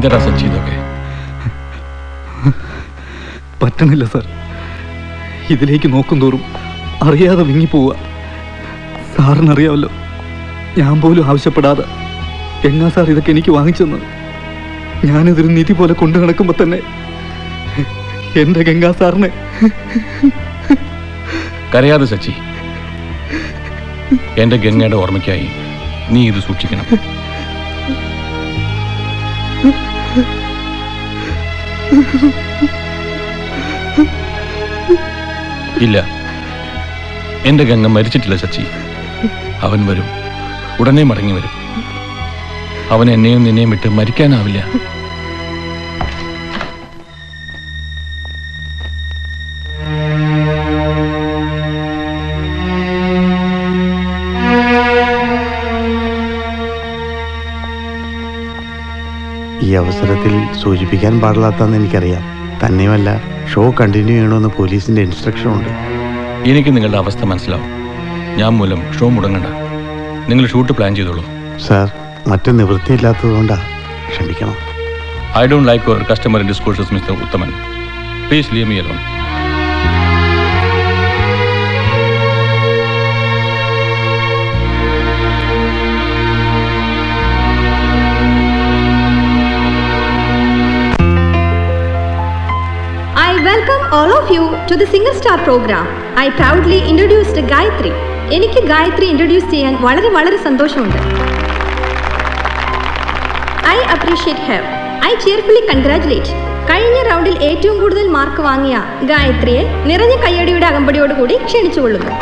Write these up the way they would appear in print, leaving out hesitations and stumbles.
എന്താ സച്ചി ഇതൊക്കെ? പറ്റണില്ല സാർ. ഇതിലേക്ക് നോക്കും തോറും അറിയാതെ വിങ്ങിപ്പോവുക. സാറിനറിയാമല്ലോ, ഞാൻ പോലും ആവശ്യപ്പെടാതെ എങ്ങാ സാർ ഇതൊക്കെ എനിക്ക് വാങ്ങിച്ചെന്നത്. ഞാനിതൊരു നിധി പോലെ കൊണ്ടു നടക്കുമ്പോൾ തന്നെ എൻ്റെ ഗംഗാ സാറിനെ. കരയാതെ സച്ചി, എൻ്റെ ഗംഗയുടെ ഓർമ്മയ്ക്കായി നീ ഇത് സൂക്ഷിക്കണം. ഇല്ല, എൻ്റെ ഗംഗ മരിച്ചിട്ടില്ല സച്ചി. അവൻ വരും, ഉടനെ മടങ്ങി വരും. അവൻ എന്നെയും നിന്നെയും വിട്ട് മരിക്കാനാവില്ല. ഈ അവസരത്തിൽ സൂചിപ്പിക്കാൻ പാടില്ലാത്തതെന്ന് എനിക്കറിയാം. തന്നെയുമല്ല, ഷോ കണ്ടിന്യൂ ചെയ്യണമെന്ന് പോലീസിന്റെ ഇൻസ്ട്രക്ഷൻ ഉണ്ട്. എനിക്ക് നിങ്ങളുടെ അവസ്ഥ മനസ്സിലാവും. ഞാൻ മൂലം ഷോ മുടങ്ങണ്ട. നിങ്ങൾ ഷൂട്ട് പ്ലാൻ ചെയ്തോളൂ. സാർ, മറ്റു നിവൃത്തിയില്ലാത്തതുകൊണ്ടാണ്, ക്ഷമിക്കണം. I don't like your customer discourses, Mr. Uttaman. Please leave me alone. I welcome all of you to the Singer Star program. I proudly introduced Gayatri. എനിക്ക് ഗായത്രി ഇൻട്രൊഡ്യൂസ് ചെയ്യാൻ വളരെ സന്തോഷമുണ്ട്. I appreciate her. I cheerfully congratulate. കഴിഞ്ഞ റൗണ്ടിൽ ഏറ്റവും കൂടുതൽ mark വാങ്ങിയ ഗായത്രിയെ നിറഞ്ഞ കയ്യടിയുടെ അകമ്പടിയോടുകൂടി ക്ഷണിച്ചുകൊള്ളുന്നു.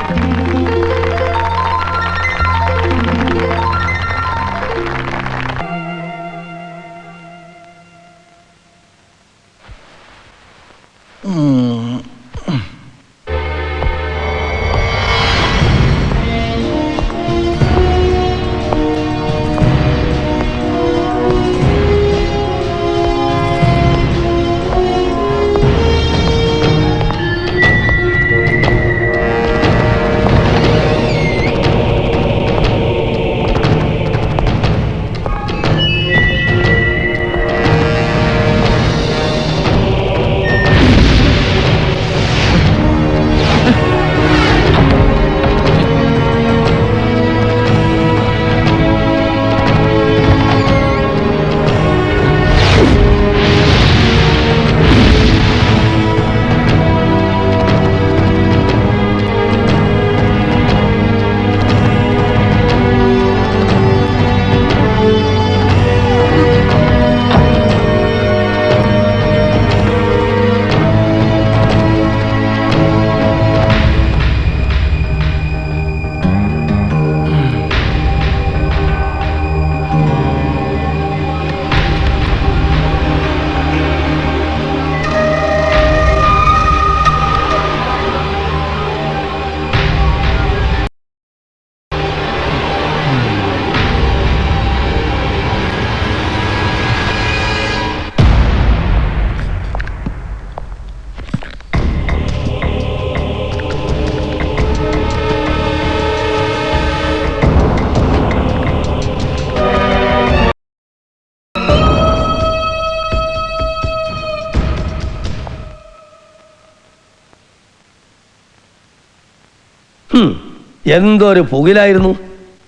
എന്തൊരു പുകിലായിരുന്നു.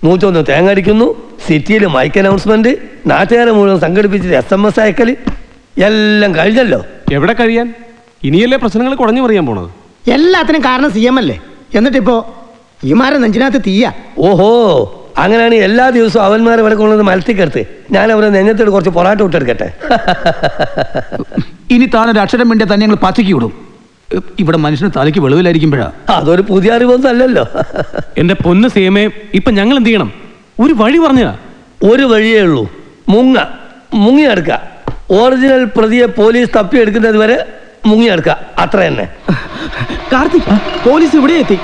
101 തേങ്ങ അടിക്കുന്നു, സിറ്റിയിൽ മൈക്ക് അനൗൺസ്മെന്റ്, നാട്ടുകാരെ മുഴുവൻ സംഘടിപ്പിച്ചിട്ട് SMS അയക്കല്, എല്ലാം കഴിഞ്ഞല്ലോ. എവിടെ കഴിയാൻ? ഇനിയല്ലേ പ്രശ്നങ്ങൾ കുടഞ്ഞു പറയാൻ പോണത്. എല്ലാത്തിനും കാരണം CM അല്ലേ? എന്നിട്ടിപ്പോ ഈ മാരം നെഞ്ചിനകത്ത് തീയ. ഓഹോ, അങ്ങനെയാണ് എല്ലാ ദിവസവും അവന്മാരെ ഇവിടെ കൊണ്ടുവന്ന് മലത്തിക്കെടുത്ത് ഞാൻ അവരെ നെഞ്ഞത്തോട് കുറച്ച് പൊറാട്ട വിട്ടെടുക്കട്ടെ. ഇനി താനൊരു അക്ഷരം വേണ്ടി തന്നെ ഞങ്ങൾ പച്ചയ്ക്ക് വിടും. ഇവിടെ മനുഷ്യന് തലയ്ക്ക് വെളിവിലായിരിക്കുമ്പോഴാ. അതൊരു പുതിയ അറിവൊന്നും അല്ലല്ലോ. എന്റെ പൊന്ന് സേമേ, ഇപ്പൊ ഞങ്ങൾ എന്ത് ചെയ്യണം? ഒരു വഴി പറഞ്ഞ. ഒരു വഴിയേ ഉള്ളൂ, മുങ്ങിയെടുക്കുക. ഒറിജിനൽ പ്രതിയെ പോലീസ് തപ്പിയെടുക്കുന്നത് വരെ മുങ്ങിയെടുക്കുക, അത്ര തന്നെ. കാർത്തിക്, പോലീസ് ഇവിടെ എത്തി.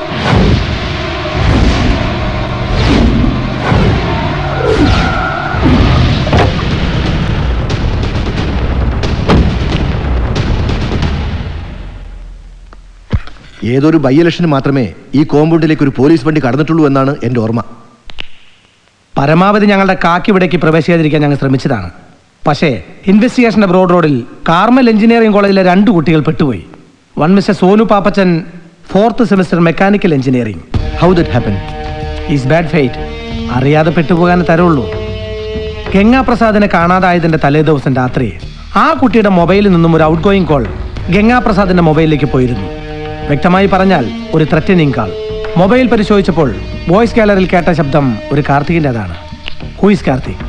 ഏതൊരു ബൈ ഇലക്ഷന് മാത്രമേ ഈ കോമ്പൗണ്ടിലേക്ക് ഒരു പോലീസ് വണ്ടി കടന്നിട്ടുള്ളൂ എന്നാണ് എൻ്റെ ഓർമ്മ. പരമാവധി ഞങ്ങളുടെ കാക്കിവിടേക്ക് പ്രവേശിക്കാതിരിക്കാൻ ഞങ്ങൾ ശ്രമിച്ചതാണ്. പക്ഷേ ഇൻവെസ്റ്റിഗേഷന്റെ ബ്രോഡ് റോഡിൽ കാർമൽ എഞ്ചിനീയറിംഗ് കോളേജിലെ 2 കുട്ടികൾ പെട്ടുപോയി. One mister Sonu Pappachan, 4th semester mechanical engineering. How that happen? Is bad fate. അറിയാതെ പെട്ടുപോകാൻ തരുള്ളൂ. ഗംഗാപ്രസാദിനെ കാണാതായതിന്റെ തലേ ദിവസം രാത്രി ആ കുട്ടിയുടെ മൊബൈലിൽ നിന്നും ഒരു ഔട്ട് ഗോയിങ് കോൾ ഗംഗാപ്രസാദിന്റെ മൊബൈലിലേക്ക് പോയിരുന്നു. വ്യക്തമായി പറഞ്ഞാൽ ഒരു ത്രെറ്റനിങ് കാൾ. മൊബൈൽ പരിശോധിച്ചപ്പോൾ വോയിസ് ഗാലറിയിൽ കേട്ട ശബ്ദം ഒരു കാർത്തികിൻ്റെതാണ്. Who is Karthik?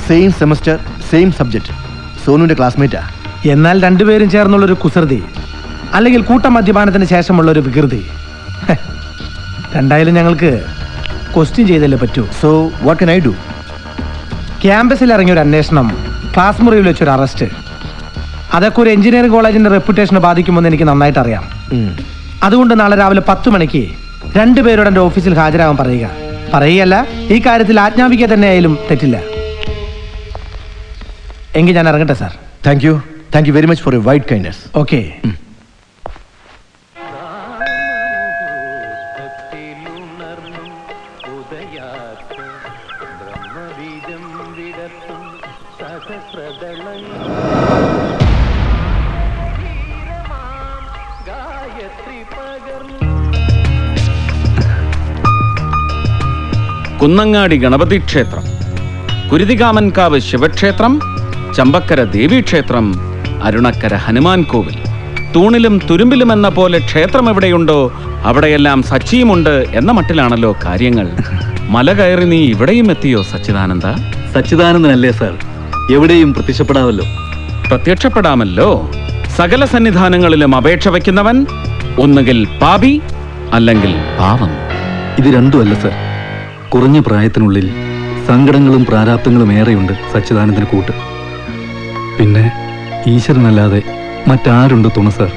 Same semester, same subject, സോനുവിന്റെ ക്ലാസ്മേറ്റാ. എന്നാൽ രണ്ടുപേരും ചേർന്നുള്ളൊരു കുസൃതി, അല്ലെങ്കിൽ കൂട്ടമദ്യപാനത്തിന് ശേഷമുള്ള ഒരു വികൃതി. രണ്ടായാലും ഞങ്ങൾക്ക് ക്വസ്റ്റ്യൻ ചെയ്തല്ലേ പറ്റൂ. So what can I do? ക്യാമ്പസിൽ ഇറങ്ങിയ ഒരു അന്വേഷണം, ക്ലാസ് മുറിയിൽ വെച്ചൊരു അറസ്റ്റ്, അതൊക്കെ ഒരു എഞ്ചിനീയറിംഗ് കോളേജിന്റെ റെപ്യൂട്ടേഷനെ ബാധിക്കുമെന്ന് എനിക്ക് നന്നായിട്ട് അറിയാം. അതുകൊണ്ട് നാളെ രാവിലെ 10 മണിക്ക് 2 പേരോട് എൻ്റെ ഓഫീസിൽ ഹാജരാകാൻ പറയുകയല്ല, ഈ കാര്യത്തിൽ ആജ്ഞാപിക്കുക തന്നെ ആയാലും തെറ്റില്ല. എങ്കിൽ ഞാൻ ഇറങ്ങട്ടെ sir. Thank you very much for your wide kindness. Okay. Kunnangadi Ganapathi ക്ഷേത്രം, കുരുതികാമൻകാവ് ശിവക്ഷേത്രം, ചമ്പക്കര ദേവീക്ഷേത്രം, അരുണക്കര ഹനുമാൻ കോവിൽ. തൂണിലും തുരുമ്പിലും എന്ന പോലെ ക്ഷേത്രം എവിടെയുണ്ടോ അവിടെയെല്ലാം സച്ചിയുമുണ്ട് എന്ന മട്ടിലാണല്ലോ കാര്യങ്ങൾ. മല കയറി നീ ഇവിടെയും എത്തിയോ സച്ചിദാനന്ദ? സച്ചിദാനന്ദനല്ലേ സാർ, എവിടെയും പ്രത്യക്ഷപ്പെടാമല്ലോ. പ്രത്യക്ഷപ്പെടാമല്ലോ. സകല സന്നിധാനങ്ങളിലും അപേക്ഷ വയ്ക്കുന്നവൻ ഒന്നുകിൽ പാപി അല്ലെങ്കിൽ പാവം. ഇത് രണ്ടുമല്ല സാർ, കുറഞ്ഞ പ്രായത്തിനുള്ളിൽ സങ്കടങ്ങളും പ്രാരാബ്ദങ്ങളും ഏറെയുണ്ട് സച്ചിദാനന്ദന് കൂട്ട്. പിന്നെ ഈശ്വരനല്ലാതെ മറ്റാരുണ്ട് തുണ സാർ?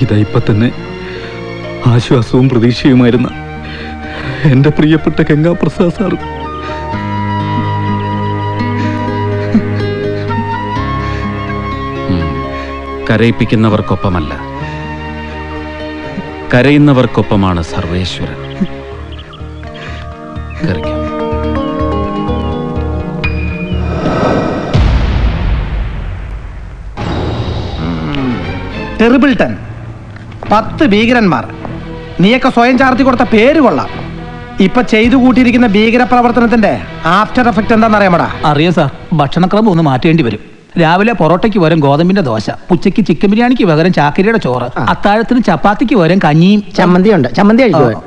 ഇതാ ഇപ്പൊ തന്നെ ആശ്വാസവും പ്രതീക്ഷയുമായിരുന്ന എന്റെ പ്രിയപ്പെട്ട ഗംഗാപ്രസാദ് സാർ. കരയിപ്പിക്കുന്നവർക്കൊപ്പമല്ല, കരയുന്നവർക്കൊപ്പമാണ് സർവേശ്വരൻ. ടെറിബിൾട്ടൺ, 10 ഭീകരന്മാർ. നീയൊക്കെ സ്വയം ചാർത്തി കൊടുത്ത പേര് കൊള്ളാം. ഇപ്പൊ ചെയ്തു കൂട്ടിയിരിക്കുന്ന ഭീകര പ്രവർത്തനത്തിന്റെ ആഫ്റ്റർ എഫക്ട് എന്താണെന്നറിയാമടാ? അറിയാം സാർ, ഭക്ഷണക്രമം ഒന്ന് മാറ്റേണ്ടി വരും. രാവിലെ പൊറോട്ടയ്ക്ക് പകരം ഗോതമ്പിന്റെ ദോശ, ഉച്ചയ്ക്ക് ചിക്കൻ ബിരിയാണിക്ക് പകരം ചാക്കരിയുടെ ചോറ്, അത്താഴത്തിന് ചപ്പാത്തിക്ക് പകരം കഞ്ഞിയും ചമ്മന്തി കഴിക്കുമോ?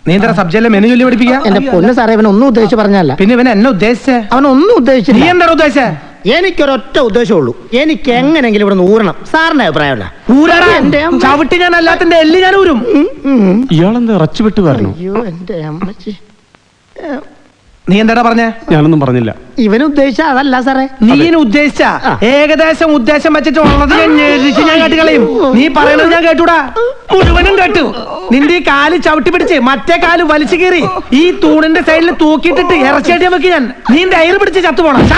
നീ എന്താ സബ്ജയിലെ മെനു ചൊല്ലി പഠിപ്പിക്കുക? എന്റെ പൊന്ന് സാറേ, ഇവൻ ഒന്നും ഉദ്ദേശിച്ച് പറഞ്ഞല്ല. പിന്നെ ഇവൻ എന്നെ ഉദ്ദേശിച്ചേ? അവനൊന്നും ഉദ്ദേശിച്ചില്ല. നീ എന്താണ് ഉദ്ദേശിച്ചേ? എനിക്കൊരൊറ്റ ഉദ്ദേശമുള്ളൂ, എനിക്ക് എങ്ങനെങ്കിലും ഇവിടെ ഊരണം. സാറിന്റെ അഭിപ്രായമല്ല. ചവിട്ടി ഞാൻ അല്ലാത്തിന്റെ എല്ലി ഞാൻ ഊരും. ഇയാളെന്താ ഇറച്ചു വിട്ട് പറഞ്ഞു? അയ്യോ എന്റെ അമ്മച്ചി. നീ എന്താടാ പറഞ്ഞേ? ഞാനൊന്നും പറഞ്ഞില്ല. ഇവന് ഉദ്ദേശിച്ച അതല്ല സാറേ. നീ ഉദ്ദേശിച്ച ഏകദേശം ഉദ്ദേശം വെച്ചിട്ട് ഉള്ളത് ഞാൻ കേട്ടുകളയും. നീ പറയുന്നത് ഞാൻ കേട്ടൂടാ, മുഴുവനും കേട്ടു. നിന്റെ ഈ കാല് ചവിട്ടി പിടിച്ച് മറ്റേ കാല് വലിച്ചു കീറി ഈ തൂണിന്റെ സൈഡിൽ തൂക്കിയിട്ടിട്ട് ഇറച്ചിയാട്ടി വെക്ക് ഞാൻ. നീ എയർ പിടിച്ച് ചത്തു പോണം.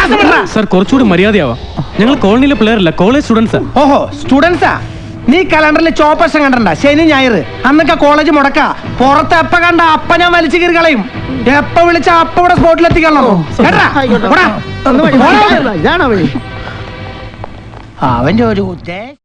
സാർ കുറച്ചുകൂടി മര്യാദയാവാം. ഞങ്ങൾ കോളനിയിലെ പിള്ളേർ അല്ല, കോളേജ് സ്റ്റുഡൻസാ. ഓഹോ, സ്റ്റുഡൻസാ. നീ കലണ്ടറിൽ ചോപ്പശം കണ്ടണ്ട, ശനി ഞായർ അന്നൊക്കെ കോളേജ് മുടക്ക. പുറത്ത് എപ്പ കണ്ട അപ്പ ഞാൻ വലിച്ചു കീറി കളയും. എപ്പ വിളിച്ച അപ്പ ഇവിടെ സ്പോട്ടിൽ എത്തിക്കണം. ഇതാണോ വഴി? അവന്റെ ഒരു ഉദ്ദേശം.